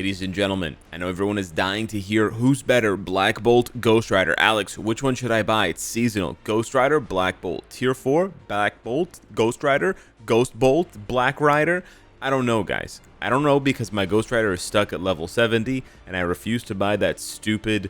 Ladies and gentlemen, I know everyone is dying to hear who's better, Black Bolt, Ghost Rider. Alex, which one should I buy? It's seasonal. Ghost Rider, Black Bolt. Tier 4, Black Bolt, Ghost Rider, Ghost Bolt, Black Rider. I don't know, guys. I don't know because my Ghost Rider is stuck at level 70, and I refuse to buy that stupid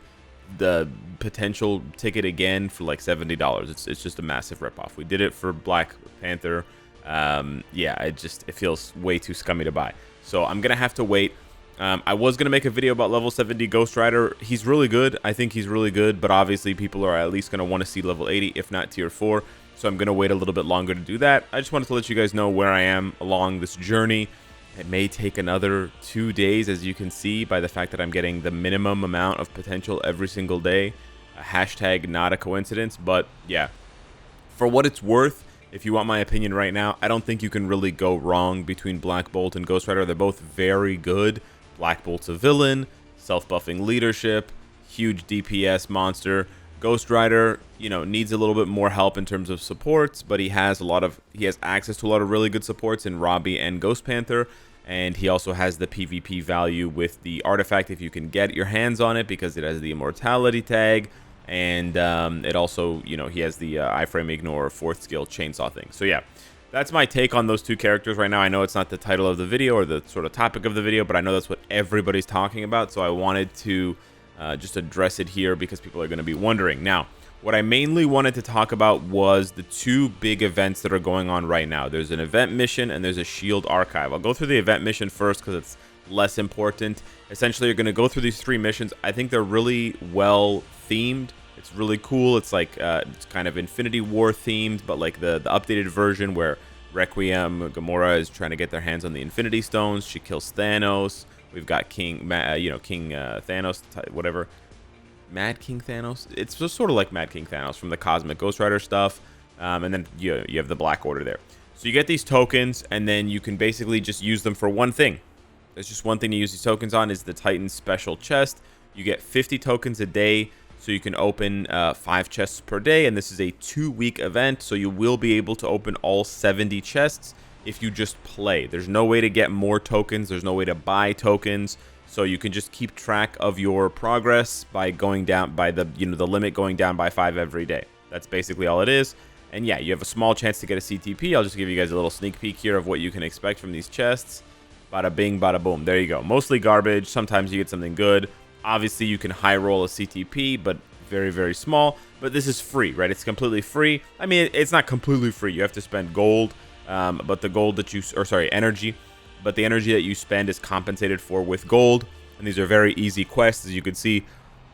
the potential ticket again for like $70. It's just a massive ripoff. We did it for Black Panther. Yeah, it feels way too scummy to buy. So I'm gonna have to wait. I was going to make a video about level 70 Ghost Rider. He's really good. I think he's really good, but obviously people are at least going to want to see level 80, if not tier 4. So I'm going to wait a little bit longer to do that. I just wanted to let you guys know where I am along this journey. It may take another 2 days, as you can see, by the fact that I'm getting the minimum amount of potential every single day. Hashtag not a coincidence, but yeah. For what it's worth, if you want my opinion right now, I don't think you can really go wrong between Black Bolt and Ghost Rider. They're both very good. Black Bolt's a villain, self-buffing leadership, huge DPS monster. Ghost Rider, you know, needs a little bit more help in terms of supports, but he has access to a lot of really good supports in Robbie and Ghost Panther, and he also has the PvP value with the artifact if you can get your hands on it, because it has the immortality tag, and it also, you know, he has the iframe ignore 4th skill chainsaw thing. So yeah, that's my take on those two characters right now. I know it's not the title of the video or the sort of topic of the video, but I know that's what everybody's talking about, so I wanted to just address it here because people are going to be wondering. Now, what I mainly wanted to talk about was the two big events that are going on right now. There's an event mission and there's a shield archive. I'll go through the event mission first because it's less important. Essentially, you're going to go through these 3 missions. I think they're really well themed. It's really cool. It's like it's kind of Infinity War themed, but like the updated version where Requiem Gamora is trying to get their hands on the Infinity Stones. She kills Thanos. We've got King Thanos, whatever, Mad King Thanos. It's just sort of like Mad King Thanos from the Cosmic Ghost Rider stuff, and then you have the Black Order there. So you get these tokens, and then you can basically just use them for one thing. There's just one thing to use these tokens on, is the Titan Special Chest. You get 50 tokens a day. So you can open 5 chests per day, and this is a 2-week event, so you will be able to open all 70 chests if you just play. There's no way to get more tokens. There's no way to buy tokens, so you can just keep track of your progress by going down by the limit going down by 5 every day. That's basically all it is. And yeah, you have a small chance to get a CTP. I'll just give you guys a little sneak peek here of what you can expect from these chests. Bada bing, bada boom. There you go. Mostly garbage. Sometimes you get something good. Obviously, you can high roll a CTP, but very, very small. But this is free, right? It's completely free. I mean, it's not completely free. You have to spend gold, but the gold that energy. But the energy that you spend is compensated for with gold. And these are very easy quests, as you can see.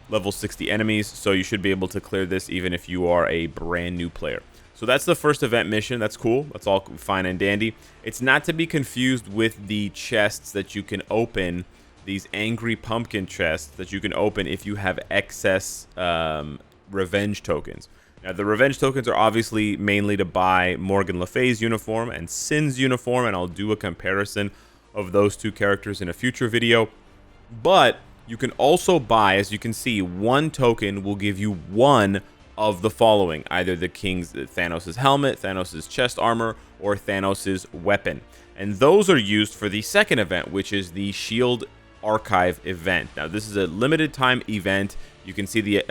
Level 60 enemies, so you should be able to clear this even if you are a brand new player. So that's the first event mission. That's cool. That's all fine and dandy. It's not to be confused with the chests that you can open. These angry pumpkin chests that you can open if you have excess revenge tokens. Now, the revenge tokens are obviously mainly to buy Morgan Le Fay's uniform and Sin's uniform, and I'll do a comparison of those two characters in a future video. But you can also buy, as you can see, 1 token will give you 1 of the following: either Thanos' helmet, Thanos' chest armor, or Thanos' weapon. And those are used for the second event, which is the Shield Archive event. Now, this is a limited time event. You can see the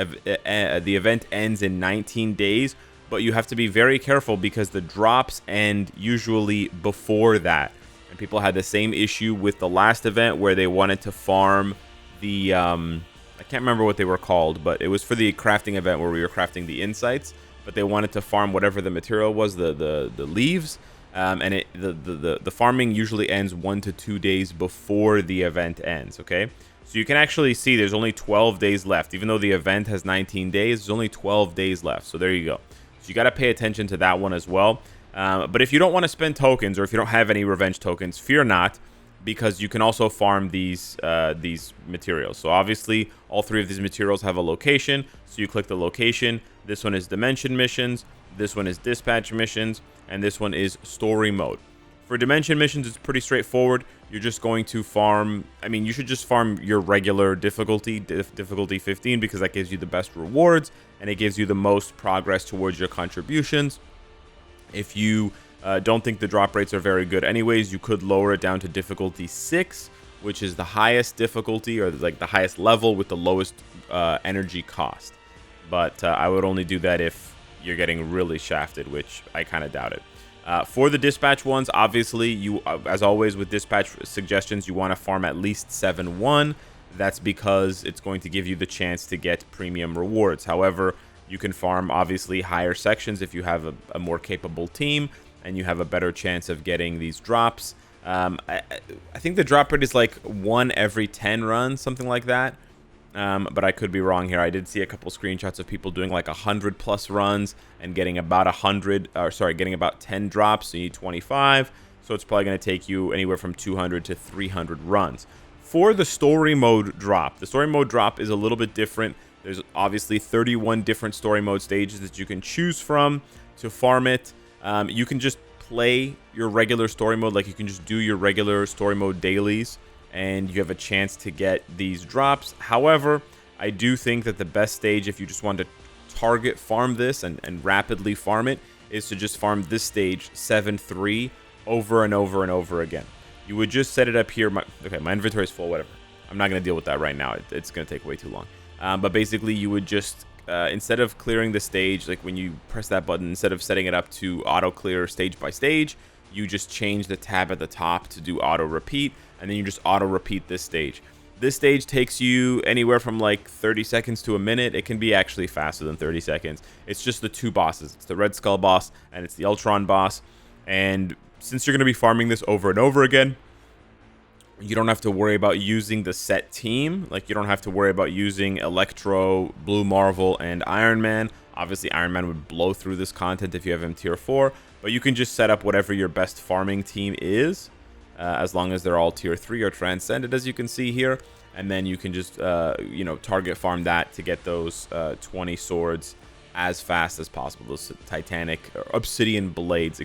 event ends in 19 days, but you have to be very careful because the drops end usually before that. And people had the same issue with the last event where they wanted to farm the I can't remember what they were called, but it was for the crafting event where we were crafting the insights, but they wanted to farm whatever the material was, the leaves. And the farming usually ends 1 to 2 days before the event ends, okay? So you can actually see there's only 12 days left. Even though the event has 19 days, there's only 12 days left. So there you go. So you got to pay attention to that one as well. But if you don't want to spend tokens, or if you don't have any revenge tokens, fear not, because you can also farm these materials. So obviously, all 3 of these materials have a location. So you click the location. This one is Dimension Missions. This one is Dispatch Missions. And this one is Story Mode. For Dimension Missions, it's pretty straightforward. You're just going to farm. I mean, you should just farm your regular difficulty, difficulty 15, because that gives you the best rewards and it gives you the most progress towards your contributions. If you don't think the drop rates are very good anyways, you could lower it down to difficulty 6, which is the highest difficulty, or like the highest level with the lowest energy cost. But I would only do that if you're getting really shafted, which I kind of doubt it. For the dispatch ones, obviously, you, as always with dispatch suggestions, you want to farm at least 7-1. That's because it's going to give you the chance to get premium rewards. However, you can farm, obviously, higher sections if you have a more capable team, and you have a better chance of getting these drops. I think the drop rate is like 1 every 10 runs, something like that. But I could be wrong here. I did see a couple screenshots of people doing like 100+ runs and getting about 10 drops. So you need 25. So it's probably going to take you anywhere from 200 to 300 runs. For the story mode drop, the story mode drop is a little bit different. There's obviously 31 different story mode stages that you can choose from to farm it. You can just play your regular story mode, like you can just do your regular story mode dailies, and you have a chance to get these drops. However, I do think that the best stage, if you just want to target farm this and rapidly farm it, is to just farm this stage 7-3 over and over and over again. You would just set it up here. My inventory is full, whatever. I'm not going to deal with that right now. It's going to take way too long. But basically, you would just, instead of clearing the stage, like when you press that button, instead of setting it up to auto clear stage by stage, you just change the tab at the top to do auto repeat, and then you just auto repeat this stage. This stage takes you anywhere from like 30 seconds to a minute. It can be actually faster than 30 seconds. It's just the 2 bosses. It's the Red Skull boss and it's the Ultron boss. And since you're going to be farming this over and over again, you don't have to worry about using the set team. Like, you don't have to worry about using Electro, Blue Marvel, and Iron Man. Obviously, Iron Man would blow through this content if you have him tier 4. But you can just set up whatever your best farming team is, as long as they're all tier 3 or transcended, as you can see here. And then you can just, target farm that to get those 20 swords as fast as possible. Those Titanic, or Obsidian blades,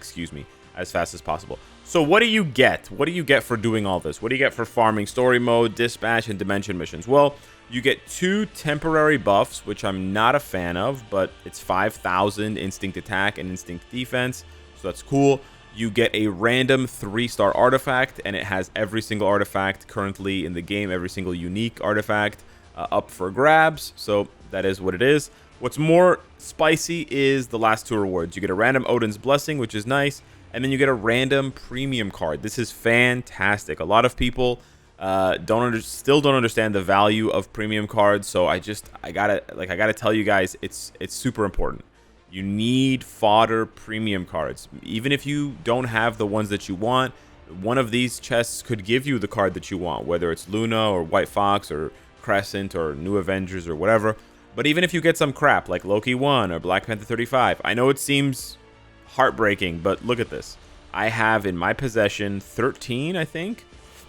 as fast as possible. So what do you get? What do you get for doing all this? What do you get for farming story mode, dispatch, and dimension missions? Well, you get 2 temporary buffs, which I'm not a fan of, but it's 5,000 instinct attack and instinct defense, so that's cool. You get a random 3-star artifact, and it has every single artifact currently in the game, every single unique artifact up for grabs, so that is what it is. What's more spicy is the last 2 rewards. You get a random Odin's Blessing, which is nice, and then you get a random premium card. This is fantastic. A lot of people still don't understand the value of premium cards, so I gotta tell you guys, it's super important. You need fodder premium cards. Even if you don't have the ones that you want, one of these chests could give you the card that you want, whether it's Luna or White Fox or Crescent or New Avengers or whatever. But even if you get some crap like Loki 1 or Black Panther 35, I know it seems heartbreaking, but look at this. I have in my possession 13, I think.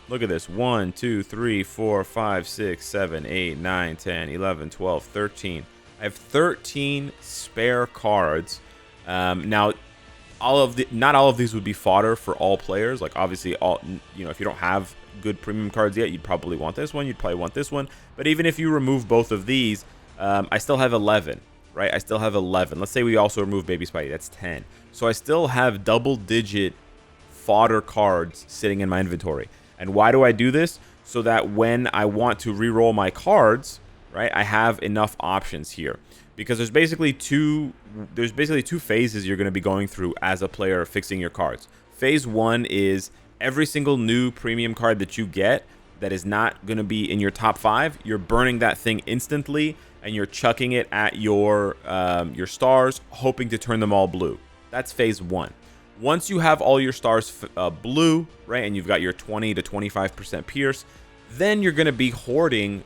Look at this. 1, 2, 3, 4, 5, 6, 7, 8, 9, 10, 11, 12, 13. I have 13 spare cards. Now, not all of these would be fodder for all players. Like, obviously, if you don't have good premium cards yet, you'd probably want this one. You'd probably want this one. But even if you remove both of these, I still have 11, right? I still have 11. Let's say we also remove Baby Spidey. That's 10. So I still have double-digit fodder cards sitting in my inventory. And why do I do this? So that when I want to re-roll my cards, right, I have enough options here. Because there's basically two phases you're going to be going through as a player fixing your cards. Phase 1 is every single new premium card that you get that is not going to be in your top 5, you're burning that thing instantly and you're chucking it at your stars, hoping to turn them all blue. That's phase 1. Once you have all your stars blue, right, and you've got your 20 to 25% pierce, then you're going to be hoarding,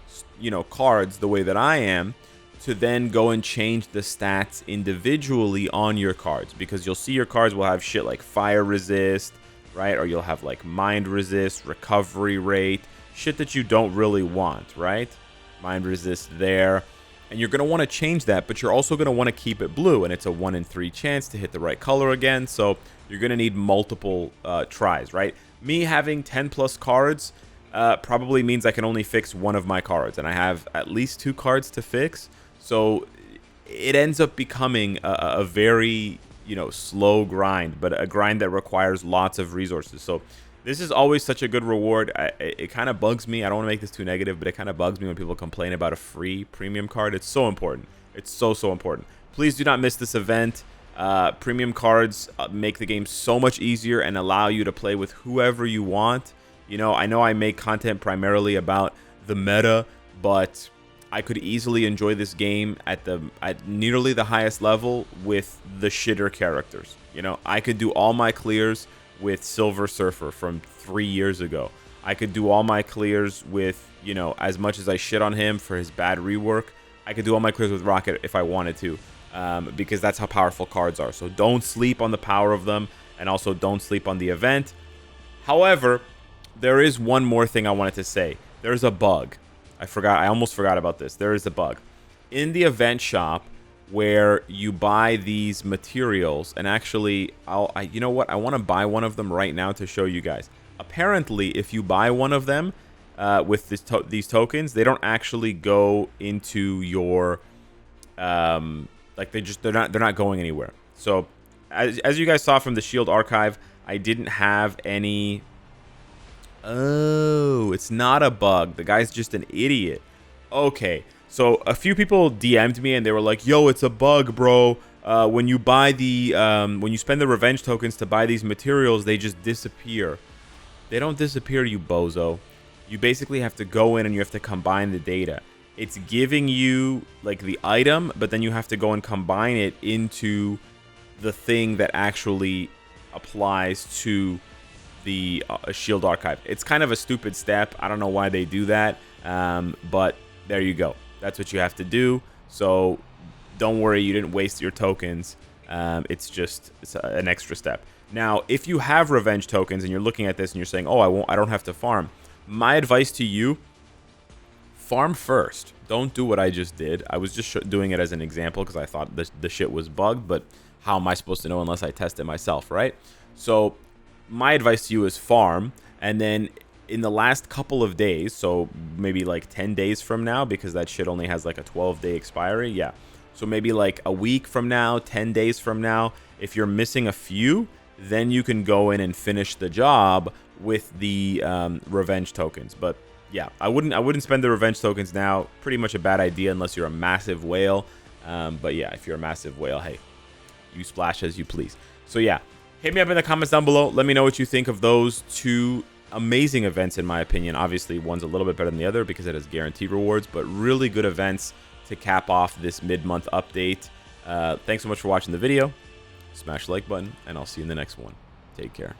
cards the way that I am, to then go and change the stats individually on your cards, because you'll see your cards will have shit like fire resist, right, or you'll have like mind resist, recovery rate, shit that you don't really want, right? Mind resist there. And you're going to want to change that, but you're also going to want to keep it blue, and it's a 1 in 3 chance to hit the right color again, so you're going to need multiple tries, right? Me having 10 plus cards probably means I can only fix one of my cards, and I have at least 2 cards to fix, so it ends up becoming a very, slow grind, but a grind that requires lots of resources. So This is always such a good reward. It kind of bugs me. I don't want to make this too negative, but it kind of bugs me when people complain about a free premium card. It's so important. It's so important. Please do not miss this event. Premium cards make the game so much easier and allow you to play with whoever you want. You know I make content primarily about the meta, but I could easily enjoy this game at nearly the highest level with the shitter characters. You know, I could do all my clears with Silver Surfer from 3 years ago. I could do all my clears with, you know, as much as I shit on him for his bad rework, I could do all my clears with Rocket if I wanted to, because that's how powerful cards are. So don't sleep on the power of them, and also don't sleep on the event. However, there is one more thing I wanted to say. There's a bug. I almost forgot about this. There is a bug in the event shop where you buy these materials, and actually, you know what? I want to buy one of them right now to show you guys. Apparently, if you buy one of them with these tokens, they don't actually go into your like they're not going anywhere. So as you guys saw from the Shield archive, I didn't have any. Oh, it's not a bug. The guy's just an idiot. Okay. So a few people DM'd me and they were like, "Yo, it's a bug, bro. When you buy the when you spend the revenge tokens to buy these materials, they just disappear." They don't disappear, you bozo. You basically have to go in and you have to combine the data. It's giving you like the item, but then you have to go and combine it into the thing that actually applies to the Shield archive. It's kind of a stupid step. I don't know why they do that, but there you go. That's what you have to do. So don't worry, you didn't waste your tokens. It's an extra step. Now, if you have revenge tokens and you're looking at this and you're saying, "Oh, I don't have to farm." My advice to you: farm first. Don't do what I just did. I was just doing it as an example because I thought the shit was bugged, but how am I supposed to know unless I test it myself, right? So my advice to you is farm, and then in the last couple of days, so maybe like 10 days from now, because that shit only has like a 12-day expiry. Yeah. So maybe like a week from now, 10 days from now, if you're missing a few, then you can go in and finish the job with the revenge tokens. But yeah, I wouldn't spend the revenge tokens now. Pretty much a bad idea unless you're a massive whale. But yeah, if you're a massive whale, hey, you splash as you please. So yeah, hit me up in the comments down below. Let me know what you think of those two amazing events, in my opinion. Obviously, one's a little bit better than the other because it has guaranteed rewards, but really good events to cap off this mid-month update. Thanks so much for watching the video. Smash the like button, and I'll see you in the next one. Take care.